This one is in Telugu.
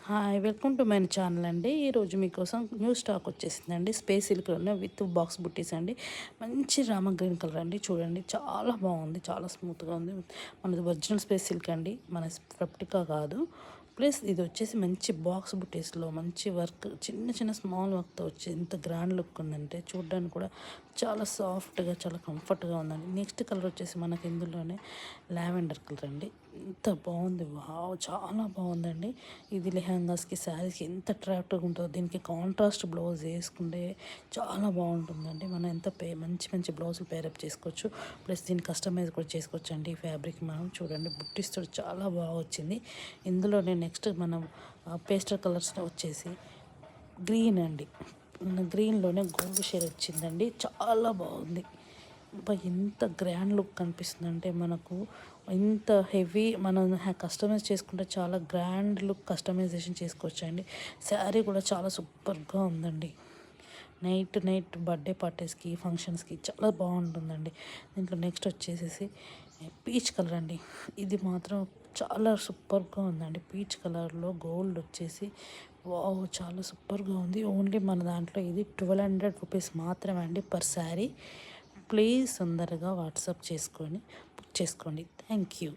Hi welcome to my channel అండి. ఈరోజు మీకోసం న్యూ స్టాక్ వచ్చేసిందండి. స్పేస్ సిల్క్లోనే విత్ బాక్స్ బుట్టీస్ అండి. మంచి రామ గ్రీన్ కలర్ అండి. చూడండి చాలా బాగుంది, చాలా స్మూత్గా ఉంది. మనది ఒరిజినల్ స్పేస్ సిల్క్ అండి, మన రెప్లికా కాదు. ప్లస్ ఇది వచ్చేసి మంచి బాక్స్ బుటీస్లో మంచి వర్క్, చిన్న చిన్న స్మాల్ వర్క్తో వచ్చి ఎంత గ్రాండ్ లుక్ ఉందంటే చూడడానికి కూడా చాలా సాఫ్ట్గా చాలా కంఫర్ట్గా ఉందండి. నెక్స్ట్ కలర్ వచ్చేసి మనకి ఇందులోనే లావెండర్ కలర్ అండి. ఎంత బాగుంది, వావ్ చాలా బాగుందండి. ఇది లెహంగాస్కి శారీస్కి ఎంత అట్రాక్టివ్గా ఉంటుందో. దీనికి కాంట్రాస్ట్ బ్లౌజ్ వేసుకుంటే చాలా బాగుంటుందండి. మనం ఎంత మంచి మంచి బ్లౌజులు పేరప్ చేసుకోవచ్చు. ప్లస్ దీన్ని కస్టమైజ్ కూడా చేసుకోవచ్చు అండి. ఈ ఫ్యాబ్రిక్ మనం చూడండి బుట్టిస్తూ చాలా బాగా వచ్చింది. ఇందులోనే నెక్స్ట్ మనం పేస్టల్ కలర్స్ వచ్చేసి గ్రీన్ అండి. గ్రీన్లోనే గోల్డ్ షేడ్ వచ్చిందండి, చాలా బాగుంది. ఎంత గ్రాండ్ లుక్ కనిపిస్తుందంటే మనకు ఇంత హెవీ మనం కస్టమైజ్ చేసుకుంటే చాలా గ్రాండ్ లుక్ కస్టమైజేషన్ చేసుకోవచ్చండి. శారీ కూడా చాలా సూపర్గా ఉందండి. నైట్ బర్త్డే పార్టీస్కి ఫంక్షన్స్కి చాలా బాగుంటుందండి. దీంట్లో నెక్స్ట్ వచ్చేసేసి పీచ్ కలర్ అండి. ఇది మాత్రం చాలా సూపర్గా ఉందండి. పీచ్ కలర్లో గోల్డ్ వచ్చేసి వావ్ చాలా సూపర్గా ఉంది. ఓన్లీ మన దాంట్లో ఇది 1200 రూపీస్ మాత్రమే అండి పర్ శారీ. ప్లీజ్ తొందరగా వాట్సాప్ చేసుకొని బుక్ చేసుకోండి. Thank you.